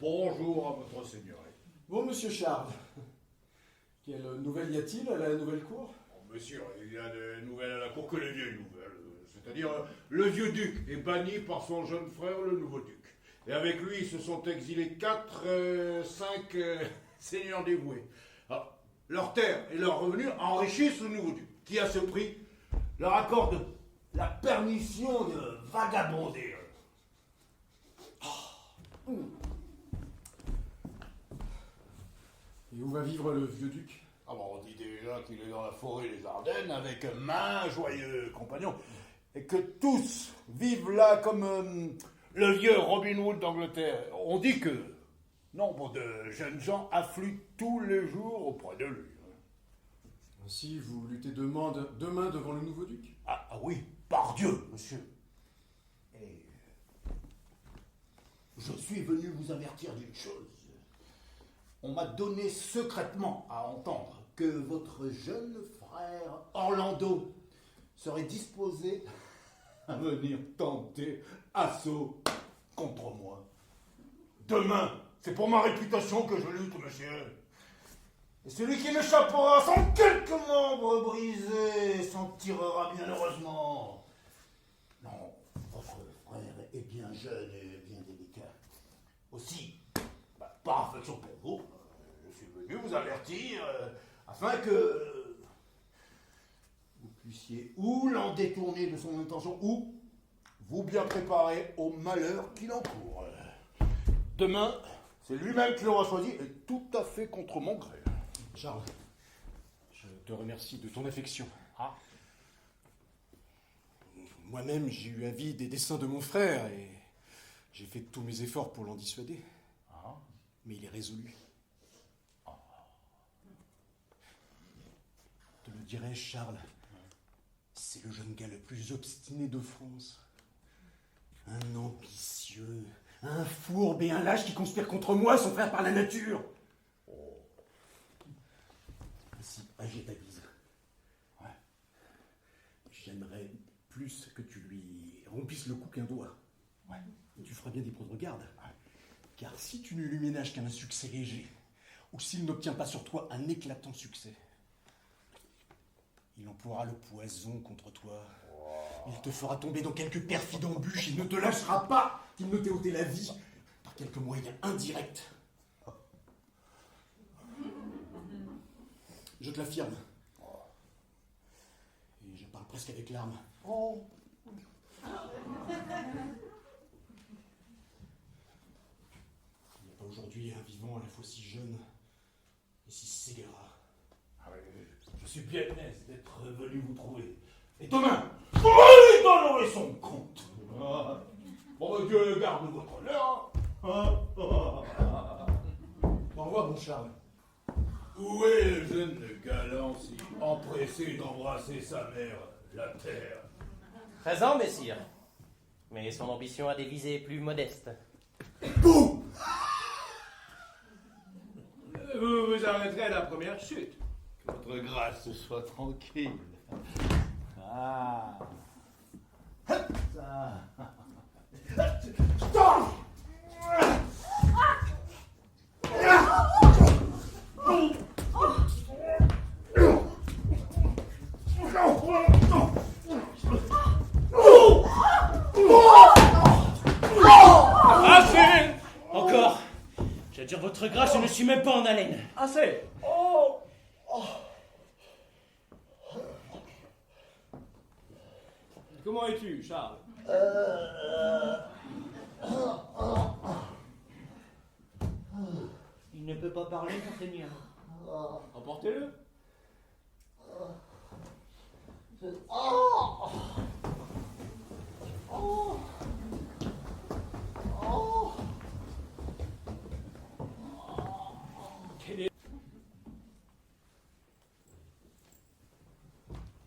Bonjour à votre seigneurie. Bon, monsieur Charles, quelle nouvelle y a-t-il à la nouvelle cour? Monsieur, il y a des nouvelles à la cour que les vieilles nouvelles. C'est-à-dire, le vieux duc est banni par son jeune frère, le nouveau duc. Et avec lui, se sont exilés 5 seigneurs dévoués. Alors, leurs terres et leurs revenus enrichissent le nouveau duc, qui à ce prix leur accorde la permission de vagabonder. Et où va vivre le vieux duc? Ah bon, on dit déjà qu'il est dans la forêt des Ardennes avec maints joyeux compagnons, et que tous vivent là comme le vieux Robin Hood d'Angleterre. On dit que nombre de jeunes gens affluent tous les jours auprès de lui. Ainsi, vous luttez demain devant le nouveau duc? Ah oui, par Dieu, monsieur. Et je suis venu vous avertir d'une chose. On m'a donné secrètement à entendre que votre jeune frère Orlando serait disposé à venir tenter assaut contre moi. Demain, c'est pour ma réputation que je lutte, monsieur. Et celui qui m'échappera sans quelques membres brisés s'en tirera bien heureusement. Non, votre frère est bien jeune et bien délicat. Aussi, par affection pour vous, je suis venu vous avertir afin que vous puissiez ou l'en détourner de son intention ou vous bien préparer au malheur qu'il encourt. Demain, c'est lui-même qui l'aura choisi et tout à fait contre mon gré. Charles, je te remercie de ton affection. Ah. Moi-même, j'ai eu avis des desseins de mon frère et j'ai fait tous mes efforts pour l'en dissuader. Ah. Mais il est résolu. Te le dirais-je, Charles, c'est le jeune gars le plus obstiné de France. Un ambitieux, un fourbe et un lâche qui conspire contre moi, son frère par la nature. Ainsi, âgé t'avise. Ouais. J'aimerais plus que tu lui rompisses le cou qu'un doigt. Ouais. Et tu feras bien d'y prendre garde. Ouais. Car si tu ne lui ménages qu'un succès léger, ou s'il n'obtient pas sur toi un éclatant succès, il emploiera le poison contre toi. Il te fera tomber dans quelque perfide embûche. Il ne te lâchera pas qu'il ne t'ait ôté la vie par quelque moyen indirect. Je te l'affirme. Et je parle presque avec larmes. Il n'y a pas aujourd'hui un vivant à la fois si jeune et si scélérat. Ah oui, je suis bien aise d'être venu vous trouver. Et demain, vous donnerez son compte. Bon, Dieu garde votre honneur. Au revoir, mon Charles. Où est le jeune galant si empressé d'embrasser sa mère, la terre? Présent, messire. Mais son ambition a des visées plus modestes. Vous Vous arrêterez à la première chute. Que votre grâce soit tranquille. Ah. Ça. Stop! Assez! Encore! J'adjure votre grâce, je ne suis même pas en haleine. Assez! Comment es-tu, Charles? Il ne peut pas parler, monseigneur. Emportez-le.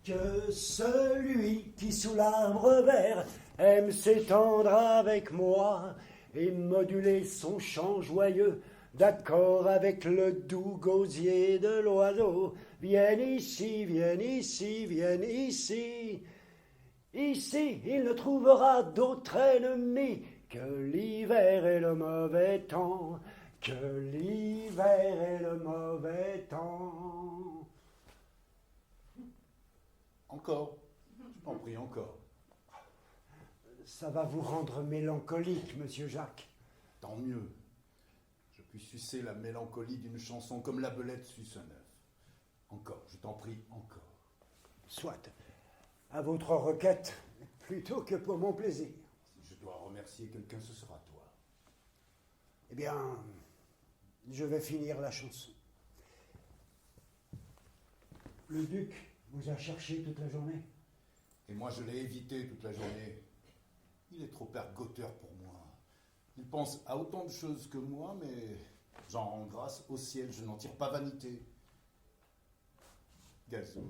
Que celui qui sous l'arbre vert aime s'étendre avec moi et moduler son chant joyeux d'accord avec le doux gosier de l'oiseau, vienne ici, vienne ici, vienne ici. Ici, il ne trouvera d'autre ennemi que l'hiver est le mauvais temps, que l'hiver est le mauvais temps. Encore. Je t'en prie, encore. Ça va vous rendre mélancolique, monsieur Jacques. Tant mieux. Je puis sucer la mélancolie d'une chanson comme la belette suce un œuf. Encore, je t'en prie, encore. Soit, à votre requête, plutôt que pour mon plaisir. Si je dois remercier quelqu'un, ce sera toi. Eh bien, je vais finir la chanson. Le duc vous a cherché toute la journée. Et moi, je l'ai évité toute la journée. Il est trop ergoteur pour moi. Il pense à autant de choses que moi, mais j'en rends grâce au ciel, je n'en tire pas vanité. Gazouille,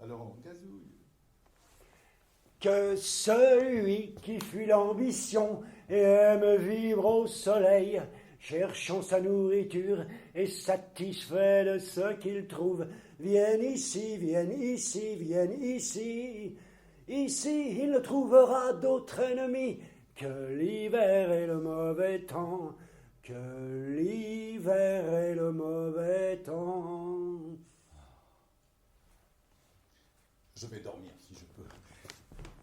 alors gazouille. Que celui qui fuit l'ambition et aime vivre au soleil, cherchant sa nourriture et satisfait de ce qu'il trouve, vienne ici, vienne ici, vienne ici. Ici, il ne trouvera d'autre ennemi que l'hiver et le mauvais temps, que l'hiver et le mauvais temps. Je vais dormir si je peux.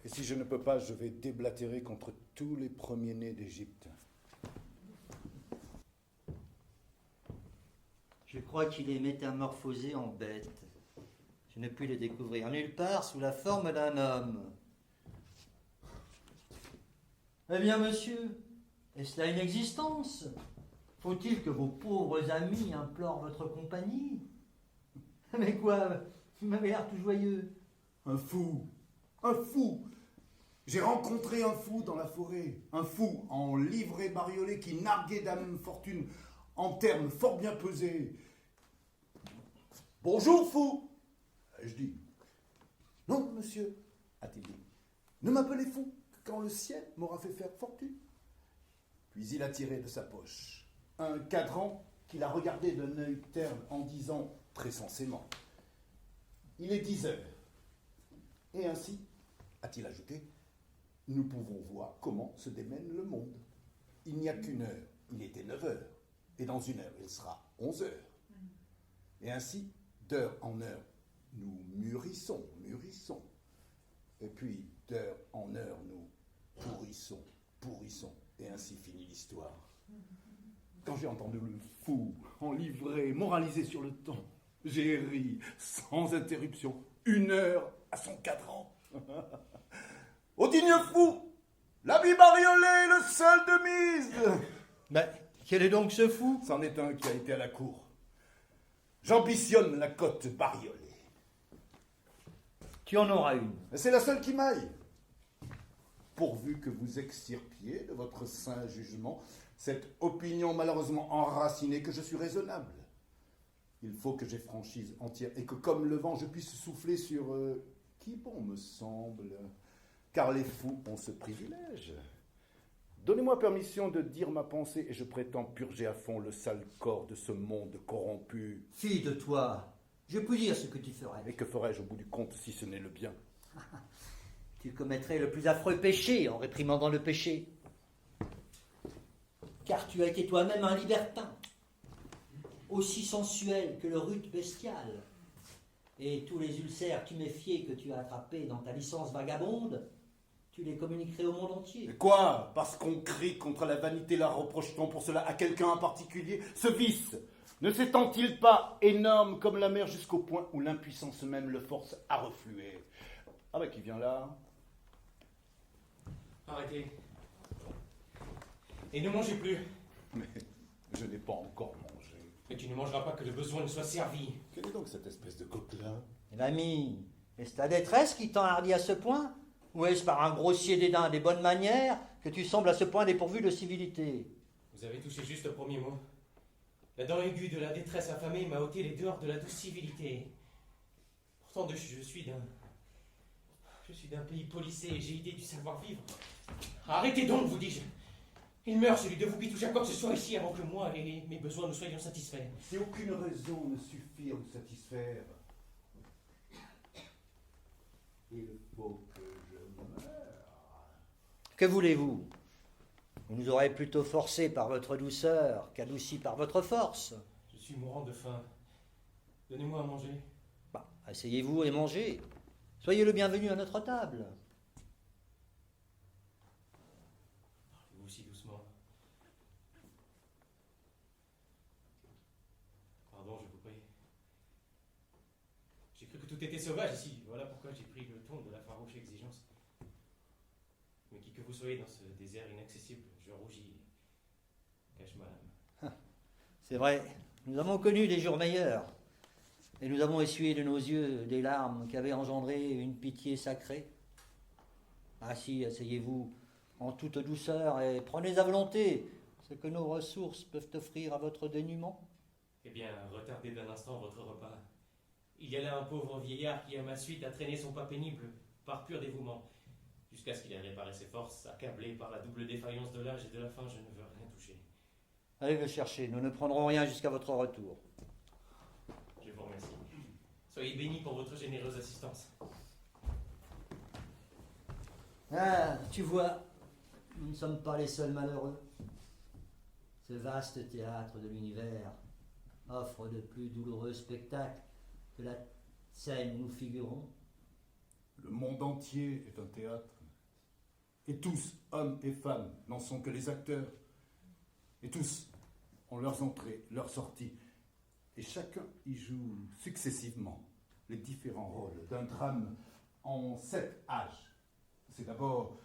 Et si je ne peux pas, je vais déblatérer contre tous les premiers-nés d'Égypte. Je crois qu'il est métamorphosé en bête. Je ne puis le découvrir nulle part sous la forme d'un homme. Eh bien, monsieur, est-ce là une existence? Faut-il que vos pauvres amis implorent votre compagnie? Mais quoi? Vous m'avez l'air tout joyeux. Un fou! Un fou! J'ai rencontré un fou dans la forêt. Un fou en livrée bariolé qui narguait dame fortune en termes fort bien pesés. Bonjour, fou! Je dis. Non, monsieur, a-t-il dit. Ne m'appelez fou que quand le ciel m'aura fait faire fortune. Puis il a tiré de sa poche un cadran qu'il a regardé d'un œil terne en disant très sensément. Il est 10 heures. Et ainsi, a-t-il ajouté, nous pouvons voir comment se démène le monde. Il n'y a qu'une heure, il était 9 heures. Et dans une heure, il sera 11 heures. Et ainsi, d'heure en heure, nous mûrissons. Et puis, d'heure en heure, nous pourrissons. Et ainsi finit l'histoire. Quand j'ai entendu le fou, en livrée, moraliser sur le temps, j'ai ri sans interruption, 1 heure à son cadran. Au digne fou, l'habit bariolé, le seul de mise. Mais quel est donc ce fou? C'en est un qui a été à la cour. J'ambitionne la cote bariolée. Tu en auras une. C'est la seule qui m'aille. Pourvu que vous extirpiez de votre saint jugement cette opinion malheureusement enracinée que je suis raisonnable. Il faut que j'ai franchise entière et que comme le vent je puisse souffler sur qui bon me semble, car les fous ont ce privilège. Donnez-moi permission de dire ma pensée et je prétends purger à fond le sale corps de ce monde corrompu. Fille de toi, je puis dire ce que tu ferais. Et que ferais-je au bout du compte si ce n'est le bien? Tu commettrais le plus affreux péché en réprimandant le péché. Car tu as été toi-même un libertin, aussi sensuel que le rude bestial. Et tous les ulcères tuméfiés que tu as attrapés dans ta licence vagabonde, tu les communiquerais au monde entier. Mais quoi? Parce qu'on crie contre la vanité, la reproche-t-on pour cela à quelqu'un en particulier? Ce vice ne s'étend-il pas énorme comme la mer jusqu'au point où l'impuissance même le force à refluer? Ah bah qui vient là? Arrêtez. Et ne mangez plus. Mais je n'ai pas encore mangé. Mais tu ne mangeras pas que le besoin ne soit servi. Quelle est donc cette espèce de coquelin? L'ami, est-ce ta détresse qui t'enhardit à ce point? Ou est-ce par un grossier dédain des bonnes manières que tu sembles à ce point dépourvu de civilité? Vous avez touché juste le premier mot. La dent aiguë de la détresse affamée m'a ôté les dehors de la douce civilité. Pourtant, je suis d'un pays policé et j'ai idée du savoir-vivre. Arrêtez donc, vous dis-je. Il meurt, celui de vous qui touche à quoi que ce soit ici avant que moi et mes besoins nous soyons satisfaits. Si aucune raison ne suffit à vous satisfaire, il faut que je meure. Que voulez-vous? Vous nous aurez plutôt forcé par votre douceur qu'adouci par votre force. Je suis mourant de faim. Donnez-moi à manger. Bah, asseyez-vous et mangez. Soyez le bienvenu à notre table. Parlez-vous si doucement. Pardon, je vous prie. J'ai cru que tout était sauvage ici. Voilà pourquoi j'ai pris le ton de la farouche exigence. Mais qui que vous soyez dans ce désert inaccessible, je rougis et cache ma âme. C'est vrai, nous avons connu des jours meilleurs. Et nous avons essuyé de nos yeux des larmes qui avaient engendré une pitié sacrée. Ainsi, asseyez-vous en toute douceur et prenez à volonté ce que nos ressources peuvent offrir à votre dénuement. Eh bien, retardez d'un instant votre repas. Il y a là un pauvre vieillard qui, à ma suite, a traîné son pas pénible par pur dévouement, jusqu'à ce qu'il ait réparé ses forces, accablé par la double défaillance de l'âge et de la faim, je ne veux rien toucher. Allez le chercher, nous ne prendrons rien jusqu'à votre retour. Je vous remercie. Soyez bénis pour votre généreuse assistance. Ah, tu vois, nous ne sommes pas les seuls malheureux. Ce vaste théâtre de l'univers offre de plus douloureux spectacles que la scène où nous figurons. Le monde entier est un théâtre. Et tous, hommes et femmes, n'en sont que les acteurs. Et tous ont leurs entrées, leurs sorties. Et chacun y joue successivement les différents rôles d'un drame en 7 âges. C'est d'abord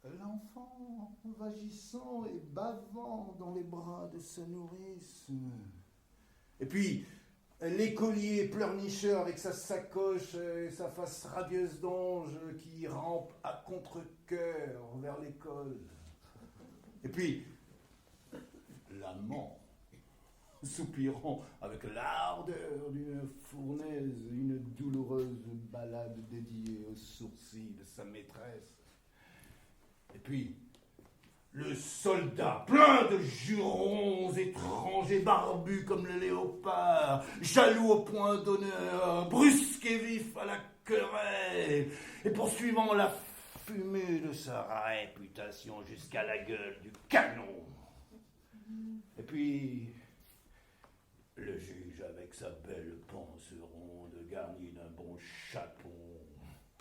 l'enfant vagissant et bavant dans les bras de sa nourrice. Et puis, l'écolier pleurnicheur avec sa sacoche et sa face radieuse d'ange qui rampe à contre-cœur vers l'école. Et puis, l'amant, soupirant avec l'ardeur d'une fournaise, une douloureuse ballade dédiée aux sourcils de sa maîtresse. Et puis, le soldat, plein de jurons étrangers, barbus comme le léopard, jaloux au point d'honneur, brusque et vif à la querelle, et poursuivant la fumée de sa réputation jusqu'à la gueule du canon. Et puis, le juge avec sa belle panse ronde, garnie d'un bon chapeau,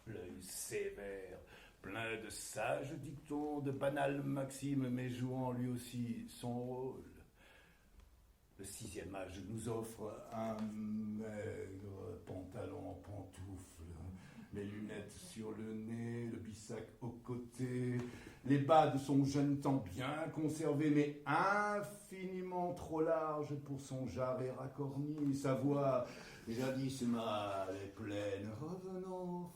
l'œil sévère, plein de sages dictons, de banales maximes, mais jouant lui aussi son rôle. Le 6e âge nous offre un maigre pantalon en pantoufles, les lunettes sur le nez, le bissac au côté, les bas de son jeune temps bien conservés, mais infiniment trop larges pour son jarret racorni, sa voix jadis mâle et pleine, revenant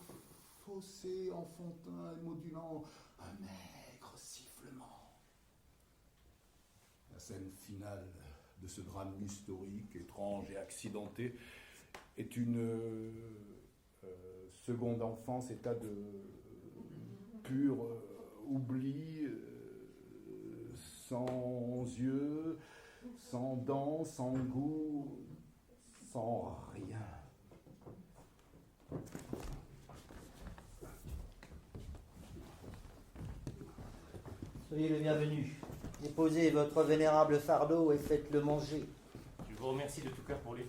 faussé, enfantin et modulant un maigre sifflement. La scène finale de ce drame historique, étrange et accidenté, est une seconde enfance, état de pur oubli, sans yeux, sans dents, sans goût, sans rien. Soyez le bienvenu. Déposez votre vénérable fardeau et faites-le manger. Je vous remercie de tout cœur pour lui.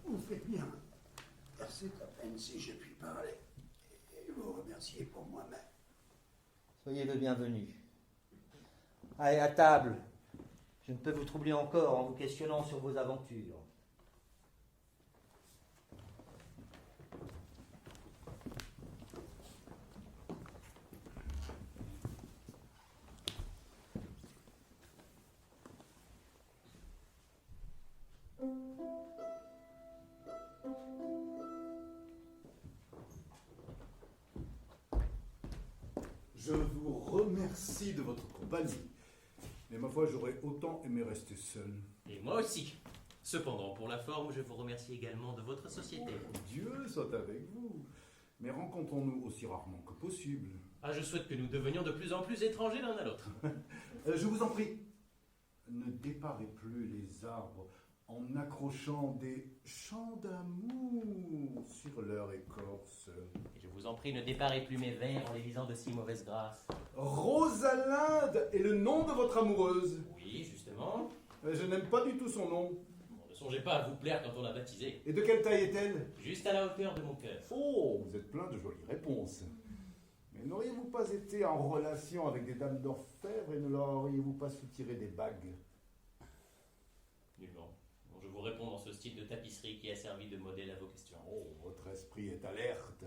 Vous faites bien. C'est à peine si je puis parler. Et vous remercier pour moi-même. Soyez le bienvenu. Allez, à table. Je ne peux vous troubler encore en vous questionnant sur vos aventures. Je vous remercie de votre compagnie. Mais ma foi, j'aurais autant aimé rester seul. Et moi aussi. Cependant, pour la forme, je vous remercie également de votre société. Dieu soit avec vous. Mais rencontrons-nous aussi rarement que possible. Ah, je souhaite que nous devenions de plus en plus étrangers l'un à l'autre. Je vous en prie, ne déparez plus les arbres en accrochant des chants d'amour sur leur écorce. Et je vous en prie, ne déparez plus mes vers en les lisant de si mauvaise grâce. Rosalinde est le nom de votre amoureuse. Oui, justement. Je n'aime pas du tout son nom. Bon, ne songez pas à vous plaire quand on l'a baptisée. Et de quelle taille est-elle? Juste à la hauteur de mon cœur. Oh, vous êtes plein de jolies réponses. Mais n'auriez-vous pas été en relation avec des dames d'orfèvre et ne leur auriez-vous pas soutiré des bagues? Nullement. Bon, je vous réponds dans ce style de tapisserie qui a servi de modèle à vos questions. Oh, votre esprit est alerte.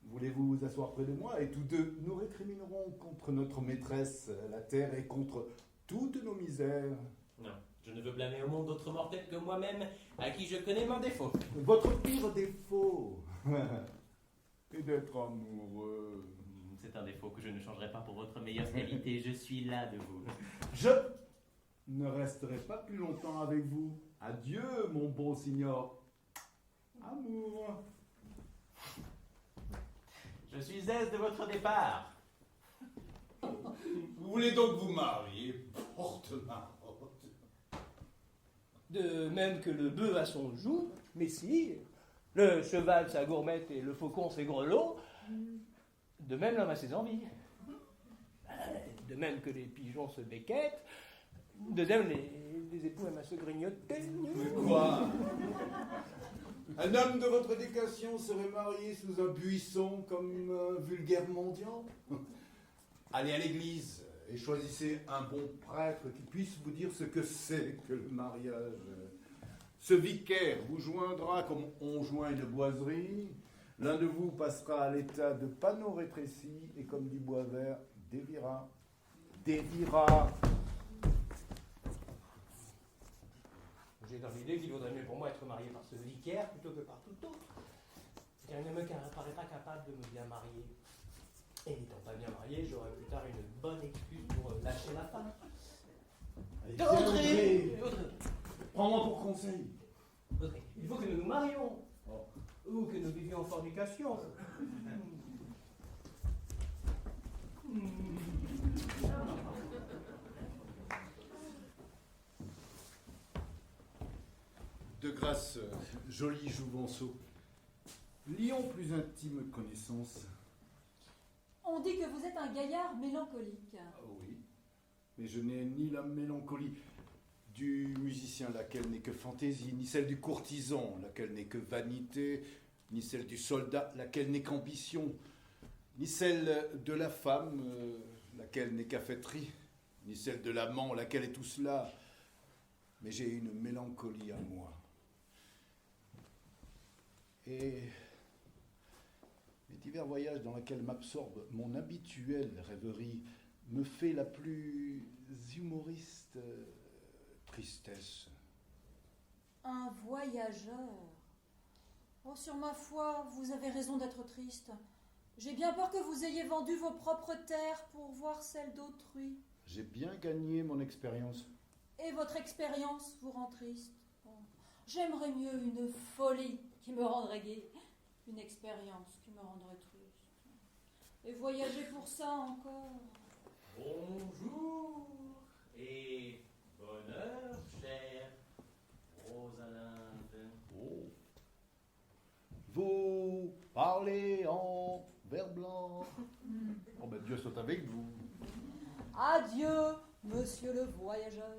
Voulez-vous vous asseoir près de moi et tous deux, nous récriminerons contre notre maîtresse, la terre, et contre toutes nos misères. Non, je ne veux blâmer au monde d'autres mortels que moi-même, à qui je connais mon défaut. Votre pire défaut est d'être amoureux. C'est un défaut que je ne changerai pas pour votre meilleure qualité. Je suis là de vous. Je ne resterai pas plus longtemps avec vous. Adieu, mon beau signor. Amour. Je suis aise de votre départ. Vous voulez donc vous marier, porte-marotte? De même que le bœuf a son joug, messire, le cheval sa gourmette et le faucon ses grelots, de même l'homme a ses envies. De même que les pigeons se béquettent, de même les époux aiment à se grignoter. Mais quoi? Un homme de votre éducation serait marié sous un buisson comme un vulgaire mendiant? Allez à l'église et choisissez un bon prêtre qui puisse vous dire ce que c'est que le mariage. Ce vicaire vous joindra comme on joint une boiserie. L'un de vous passera à l'état de panneau rétréci et comme dit Boisvert, dévira. Dévira. J'ai dans l'idée qu'il vaudrait mieux pour moi être marié par ce vicaire plutôt que par tout autre. Car il ne me paraît pas capable de me bien marier. Et n'étant pas bien marié, j'aurai plus tard une bonne excuse pour lâcher ma femme. Audrey, prends-moi pour conseil. Audrey, il faut que nous nous marions. Oh. Ou que nous vivions en fornication. De grâce, joli Jouvenceau, lions plus intime connaissance. On dit que vous êtes un gaillard mélancolique. Ah oui, mais je n'ai ni la mélancolie du musicien, laquelle n'est que fantaisie, ni celle du courtisan, laquelle n'est que vanité, ni celle du soldat, laquelle n'est qu'ambition, ni celle de la femme, laquelle n'est qu'affaîtrie, ni celle de l'amant, laquelle est tout cela. Mais j'ai une mélancolie à moi. Et mes divers voyages dans lesquels m'absorbe mon habituelle rêverie me fait la plus humoriste tristesse. Un voyageur. Oh, sur ma foi, vous avez raison d'être triste. J'ai bien peur que vous ayez vendu vos propres terres pour voir celles d'autrui. J'ai bien gagné mon expérience. Et votre expérience vous rend triste. Oh, j'aimerais mieux une folie qui me rendrait gai, une expérience qui me rendrait triste. Et voyager pour ça encore. Bonjour et bonheur, chère Rosalinde. Oh. Vous parlez en vers blanc. Oh ben Dieu soit avec vous. Adieu, monsieur le voyageur.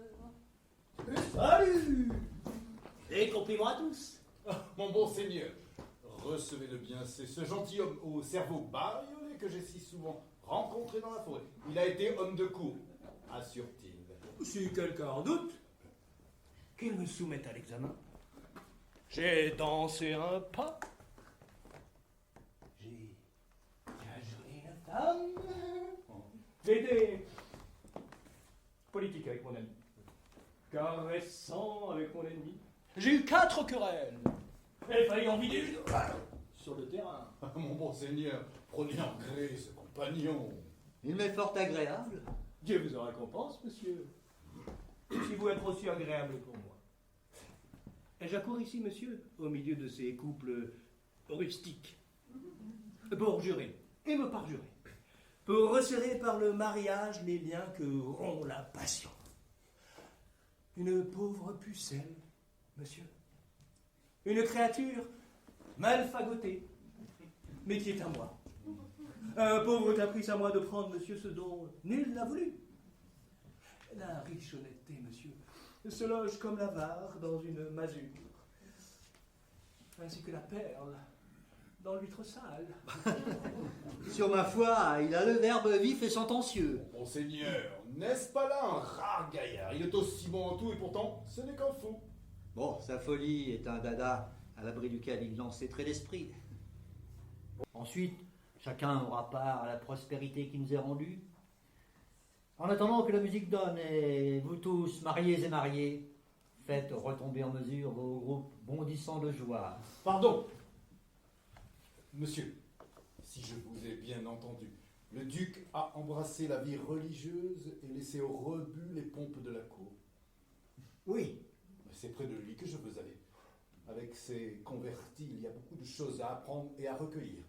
Salut! Et compliments à tous. Mon bon seigneur, recevez-le bien, c'est ce gentilhomme au cerveau bariolé que j'ai si souvent rencontré dans la forêt. Il a été homme de cour, assure-t-il. Si quelqu'un en doute, qu'il me soumette à l'examen. J'ai dansé un pas. J'ai joué la dame. J'ai été politique avec mon ami, caressant avec mon ennemi. J'ai eu 4 querelles. Il fallait en vider une sur le terrain. Mon bon seigneur, prenez en gré ce compagnon. Il m'est fort agréable. Dieu vous en récompense, monsieur, si vous êtes aussi agréable pour moi. Et j'accours ici, monsieur, au milieu de ces couples rustiques, pour jurer et me parjurer, pour resserrer par le mariage les liens que rompt la passion. Une pauvre pucelle monsieur. Une créature mal fagotée, mais qui est à moi. Un pauvre caprice à moi de prendre, monsieur, ce dont nul n'a voulu. La riche honnêteté, monsieur, se loge comme l'avare dans une masure, ainsi que la perle dans l'huître sale. Sur ma foi, il a le verbe vif et sentencieux. Monseigneur, n'est-ce pas là un rare gaillard? Il est aussi bon en tout et pourtant, ce n'est qu'un fou. Bon, sa folie est un dada à l'abri duquel il lance ses traits d'esprit. Ensuite, chacun aura part à la prospérité qui nous est rendue. En attendant que la musique donne, et vous tous, mariés et mariés, faites retomber en mesure vos groupes bondissants de joie. Pardon. Monsieur, si je vous ai bien entendu, le duc a embrassé la vie religieuse et laissé au rebut les pompes de la cour. Oui, C'est près de lui que je veux aller. Avec ces convertis, il y a beaucoup de choses à apprendre et à recueillir.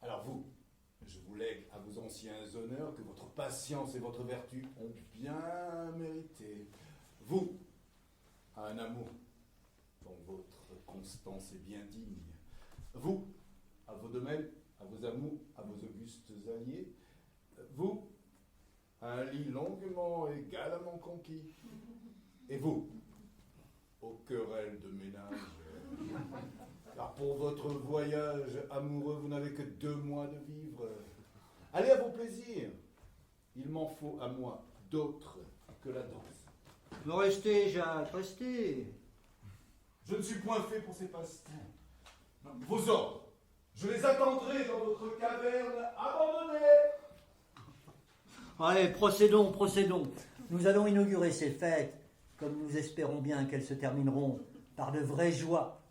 Alors vous, je vous lègue à vos anciens honneurs que votre patience et votre vertu ont bien mérité. Vous, à un amour dont votre constance est bien digne. Vous, à vos domaines, à vos amours, à vos augustes alliés. Vous, à un lit longuement et galamment conquis. Et vous, aux querelles de ménage. Car pour votre voyage amoureux, vous n'avez que 2 mois de vivre. Allez à vos plaisirs. Il m'en faut à moi d'autres que la danse. mais restez, Jacques, restez. Je ne suis point fait pour ces passe-temps. Vos ordres, je les attendrai dans votre caverne abandonnée. Allez, procédons, procédons. Nous allons inaugurer ces fêtes, comme nous espérons bien qu'elles se termineront par de vraies joies